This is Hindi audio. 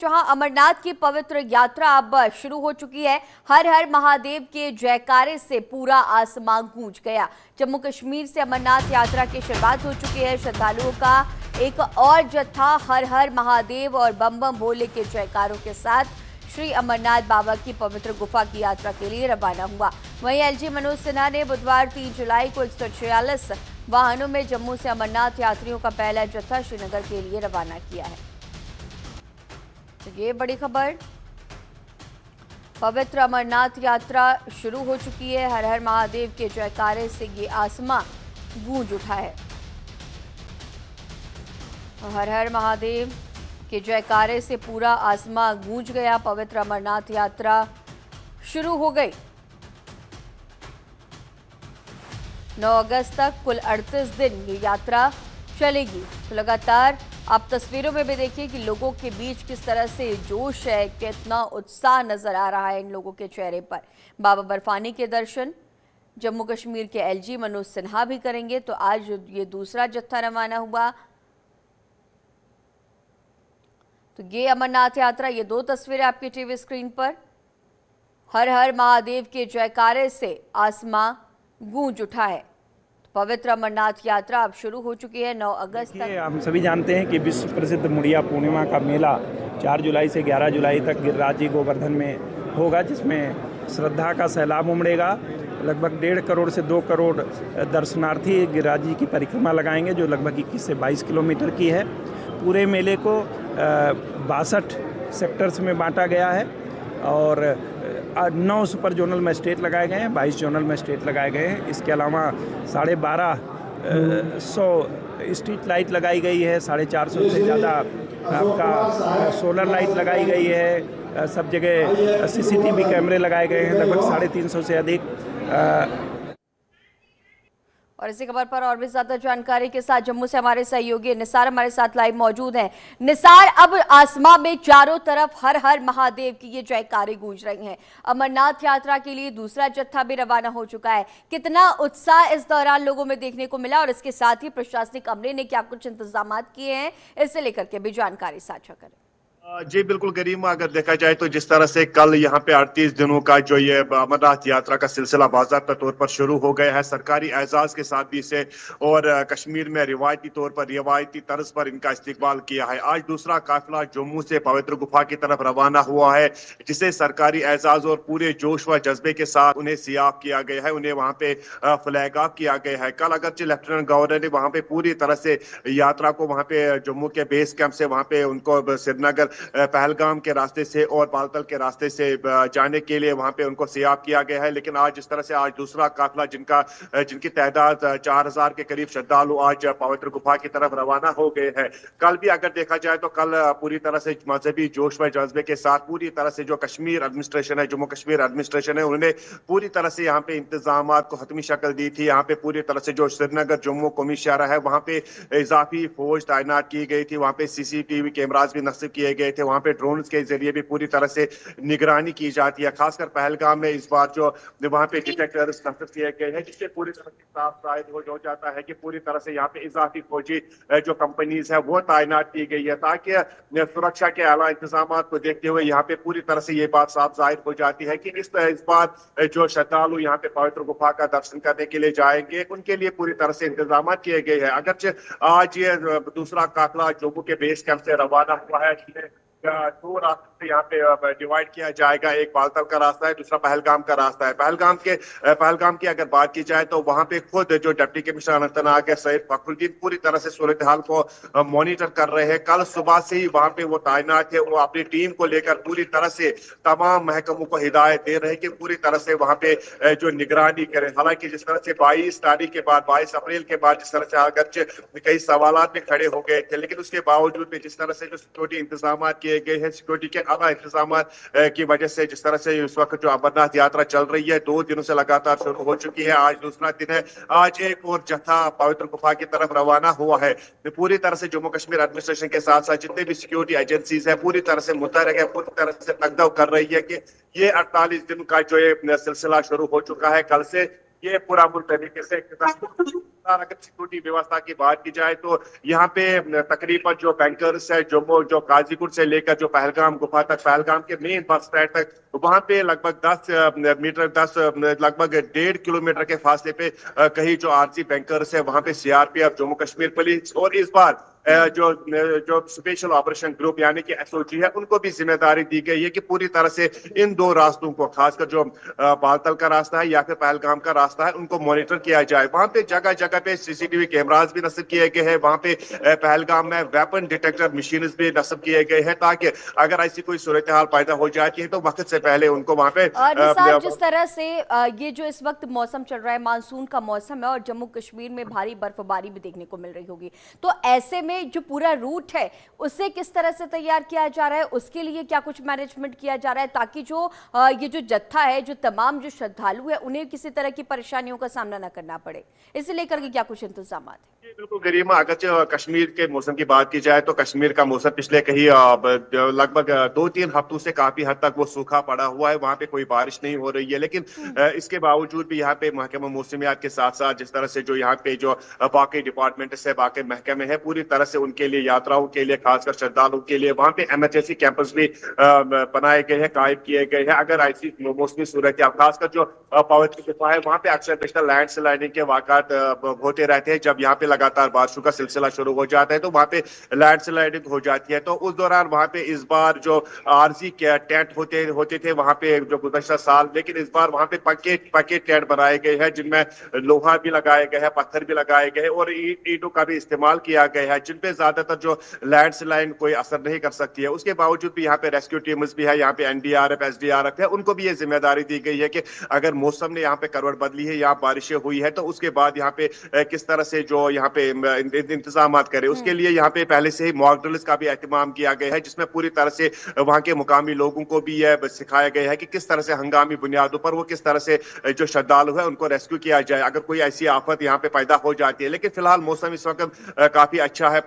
जहां अमरनाथ की पवित्र यात्रा अब शुरू हो चुकी है। हर हर महादेव के जयकारे से पूरा आसमान गूंज गया। जम्मू कश्मीर से अमरनाथ यात्रा की शुरुआत हो चुकी है। श्रद्धालुओं का एक और जत्था हर हर महादेव और बम बम भोले के जयकारों के साथ श्री अमरनाथ बाबा की पवित्र गुफा की यात्रा के लिए रवाना हुआ। वहीं एलजी मनोज सिन्हा ने बुधवार 3 जुलाई को 146 वाहनों में जम्मू से अमरनाथ यात्रियों का पहला जत्था श्रीनगर के लिए रवाना किया है। तो ये बड़ी खबर, पवित्र अमरनाथ यात्रा शुरू हो चुकी है। हर हर महादेव के जयकारे से ये आसमां गूंज उठा है। हर हर महादेव के जयकारे से पूरा आसमां गूंज गया। पवित्र अमरनाथ यात्रा शुरू हो गई। 9 अगस्त तक कुल 38 दिन ये यात्रा चलेगी। तो लगातार आप तस्वीरों में भी देखिए कि लोगों के बीच किस तरह से जोश है, कितना उत्साह नजर आ रहा है इन लोगों के चेहरे पर। बाबा बर्फानी के दर्शन जम्मू कश्मीर के एलजी मनोज सिन्हा भी करेंगे। तो आज ये दूसरा जत्था रवाना हुआ। तो ये अमरनाथ यात्रा, ये 2 तस्वीरें आपकी टीवी स्क्रीन पर। हर हर महादेव के जयकारे से आसमां गूंज उठा है। पवित्र अमरनाथ यात्रा अब शुरू हो चुकी है। 9 अगस्त तक हम सभी जानते हैं कि विश्व प्रसिद्ध मुड़िया पूर्णिमा का मेला 4 जुलाई से 11 जुलाई तक गिरिराज जी गोवर्धन में होगा, जिसमें श्रद्धा का सैलाब उमड़ेगा। लगभग 1.5 करोड़ से 2 करोड़ दर्शनार्थी गिरिराज जी की परिक्रमा लगाएंगे, जो लगभग 21 से 22 किलोमीटर की है। पूरे मेले को 62 सेक्टर्स में बांटा गया है और 9 सुपर जोनल मजिस्ट्रेट लगाए गए हैं, 22 जोनल मजिस्ट्रेट लगाए गए हैं। इसके अलावा 1250 स्ट्रीट लाइट लगाई गई है, 450 से ज़्यादा आपका सोलर लाइट लगाई गई है। सब जगह सीसीटीवी कैमरे लगाए गए हैं, लगभग 350 से अधिक। और इसी खबर पर और भी ज्यादा जानकारी के साथ जम्मू से हमारे सहयोगी निसार हमारे साथ लाइव मौजूद हैं। निसार, अब आसमां में चारों तरफ हर हर महादेव की ये जयकारे गूंज रही हैं। अमरनाथ यात्रा के लिए दूसरा जत्था भी रवाना हो चुका है। कितना उत्साह इस दौरान लोगों में देखने को मिला और इसके साथ ही प्रशासनिक अमले ने क्या कुछ इंतजाम किए हैं, इससे लेकर के भी जानकारी साझा करें। जी बिल्कुल गरिमा, अगर देखा जाए तो जिस तरह से कल यहाँ पे 38 दिनों का जो ये अमरनाथ यात्रा का सिलसिला बाज़ाब्ता तौर पर शुरू हो गया है, सरकारी एजाज के साथ भी इसे और कश्मीर में रिवायती तौर पर रिवायती तर्ज पर इनका इस्तकबाल किया है। आज दूसरा काफिला जम्मू से पवित्र गुफा की तरफ रवाना हुआ है, जिसे सरकारी एजाज और पूरे जोश व जज्बे के साथ उन्हें सियाफ किया गया है, उन्हें वहाँ पे फ्लैग ऑफ किया गया है। कल अगरचे लेफ्टिनेंट गवर्नर ने वहाँ पे पूरी तरह से यात्रा को वहाँ पे जम्मू के बेस कैंप से वहाँ पे उनको श्रीनगर पहलगाम के रास्ते से और बालतल के रास्ते से जाने के लिए वहां पे उनको सियाफ किया गया है। लेकिन आज जिस तरह से आज दूसरा काफिला जिनकी तादाद 4000 के करीब श्रद्धालु आज पवित्र गुफा की तरफ रवाना हो गए हैं। कल भी अगर देखा जाए तो कल पूरी तरह से मजहबी जोश व जज्बे के साथ पूरी तरह से जो कश्मीर एडमिनिस्ट्रेशन है, जम्मू कश्मीर एडमिनिस्ट्रेशन है, उन्होंने पूरी तरह से यहाँ पे इंतजाम को हतमी शक्ल दी थी। यहाँ पे पूरी तरह से जो श्रीनगर जम्मू कौमी शहरा है, वहाँ पे इजाफी फौज तैनात की गई थी। वहाँ पे सीसीटीवी कैमराज भी नस्ब किए गए थे। वहाँ पे ड्रोन के जरिए भी पूरी तरह से निगरानी की जाती है। खासकर पहलगाम में इस बार जो वहाँ पे डिटेक्टर्स नस्ब किए गए हैं, जिससे पूरी तरह से साफ जाहिर हो जाता है कि पूरी तरह से यहाँ पे इजाफी फौजी जो कंपनीज है वो तैनात की गई है, ताकि सुरक्षा के आला इंतजाम को देखते हुए यहाँ पे पूरी तरह से ये बात साफ जाहिर हो जाती है कि इस बार जो श्रद्धालु यहाँ पे पवित्र गुफा का दर्शन करने के लिए जाएंगे, उनके लिए पूरी तरह से इंतजाम किए गए हैं। अगरचे आज ये दूसरा काफिला जम्मू के बेस कैंप से रवाना हुआ है, 2 रास्ते से यहाँ पे डिवाइड किया जाएगा। एक बालतल का रास्ता है, दूसरा पहलगाम का रास्ता है। पहलगाम की अगर बात की जाए तो वहाँ पे खुद जो डिप्टी कमिश्नर अनंतनाग है सैयद फखरुद्दीन पूरी तरह से सूरत हाल को मॉनिटर कर रहे हैं। कल सुबह से ही वहाँ पे वो तैनात है, वो अपनी टीम को लेकर पूरी तरह से तमाम महकमों को हिदायत दे रहे हैं कि पूरी तरह से वहाँ पे जो निगरानी करें। हालांकि जिस तरह से 22 तारीख के बाद, 22 अप्रैल के बाद जिस तरह से अगरचे कई सवालात में खड़े हो गए थे, लेकिन उसके बावजूद भी जिस तरह से जो सिक्योरिटी इंतजाम किए गए हैं, सिक्योरिटी के आला इंतजाम की वजह से जिस तरह से इस वक्त जो अमरनाथ यात्रा चल रही है 2 दिनों से लगातार शुरू हो चुकी है, आज दूसरा दिन है। आज एक और जत्था पवित्र गुफा की तरफ रवाना हुआ है। पूरी तरह से जम्मू कश्मीर एडमिनिस्ट्रेशन के साथ साथ जितने भी सिक्योरिटी एजेंसीज है पूरी तरह से मुतहरक है, पूरी तरह से तकदव कर रही है कि ये 48 दिन का जो ये सिलसिला शुरू हो चुका है कल से, ये पूरा मुल्क तरीके से अगर सिक्योरिटी व्यवस्था की बात की जाए तो यहाँ पे तकरीबन जो बैंकर्स है जो गाजीपुर से लेकर जो पहलगाम गुफा तक, पहलगाम के मेन बस स्टैंड तक, वहां पे लगभग 10 लगभग 1.5 किलोमीटर के फासले पे कहीं जो आरजी बैंकर्स है, वहां पे सीआरपीएफ, जम्मू कश्मीर पुलिस और इस बार जो स्पेशल ऑपरेशन ग्रुप यानी कि एसओजी है, उनको भी जिम्मेदारी दी गई है कि पूरी तरह से इन दो रास्तों को, खासकर जो बालतल का रास्ता है या फिर पहलगाम का रास्ता है, उनको मॉनिटर किया जाए। वहां पे जगह जगह पे सीसीटीवी कैमरास भी नस्ब किए गए हैं। वहां पे पहलगाम में वेपन डिटेक्टर मशीन भी नस्ब किए गए हैं, ताकि अगर ऐसी कोई सूरत हाल पैदा हो जाती है तो वक्त से पहले उनको वहां पे निसार, जिस तरह से ये जो इस वक्त मौसम चल रहा है, मानसून का मौसम है और जम्मू कश्मीर में भारी बर्फबारी भी देखने को मिल रही होगी, तो ऐसे में जो पूरा रूट है उसे किस तरह से तैयार किया जा रहा है, उसके लिए क्या कुछ मैनेजमेंट किया जा रहा है ताकि जो ये जो जत्था है, जो तमाम जो श्रद्धालु है, उन्हें किसी तरह की परेशानियों का सामना न करना पड़े, इसे लेकर के क्या कुछ इंतजाम है? बिल्कुल गरिमा, अगर कश्मीर के मौसम की बात की जाए तो कश्मीर का मौसम पिछले कहीं लगभग 2-3 हफ्तों से काफी हद तक वो सूखा पड़ा हुआ है। वहां पे कोई बारिश नहीं हो रही है, लेकिन इसके बावजूद भी यहाँ पे महकमा मौसमियात के साथ साथ जिस तरह से जो यहाँ पे जो बाकी डिपार्टमेंट से बाकी महकमे है, पूरी तरह से उनके लिए, यात्राओं के लिए, खासकर श्रद्धालुओं के लिए वहां पे इमरजेंसी कैंपस भी बनाए गए हैं, कायम किए गए हैं। अगर ऐसी मौसमी सूरत, खासकर जो पवित्र गुफा है, वहां पे अक्सर लैंड स्लाइडिंग के वाकत होते रहते हैं। जब यहाँ पे लगातार बारिशों का सिलसिला शुरू हो जाता है तो वहां पे लैंड स्लाइडिंग हो जाती है। तो उस दौरान वहां पे इस बार जो आरजी टेंट होते थे वहां पे जो गुज़श्ता साल, लेकिन इस बार वहां पे पक्के टेंट बनाए गए हैं, जिनमें लोहा भी लगाए गए हैं, पत्थर भी लगाए गए हैं और ईंटों का भी इस्तेमाल किया गया है, जिनपे ज्यादातर जो लैंडस्लाइड कोई असर नहीं कर सकती है। उसके बावजूद भी यहाँ पे रेस्क्यू टीम्स भी है, यहाँ पे एनडीआरएफ, एसडीआरएफ है, उनको भी ये जिम्मेदारी दी गई है कि अगर मौसम ने यहाँ पे करवट बदली है या बारिशें हुई है तो उसके बाद यहाँ पे किस तरह से जो यहाँ पे इंतजाम करे। उसके लिए यहाँ पे पहले से ही मॉक ड्रिल्स का भी एहतमाम किया गया है, जिसमें पूरी तरह से वहाँ के मुकामी लोगों को भी यह सिखाया गया है कि किस तरह से हंगामी बुनियादों पर वो किस तरह से जो श्रद्धालु है उनको रेस्क्यू किया जाए अगर कोई ऐसी आफत यहाँ पे पैदा हो जाती है। लेकिन फिलहाल मौसम इस वक्त काफी अच्छा है।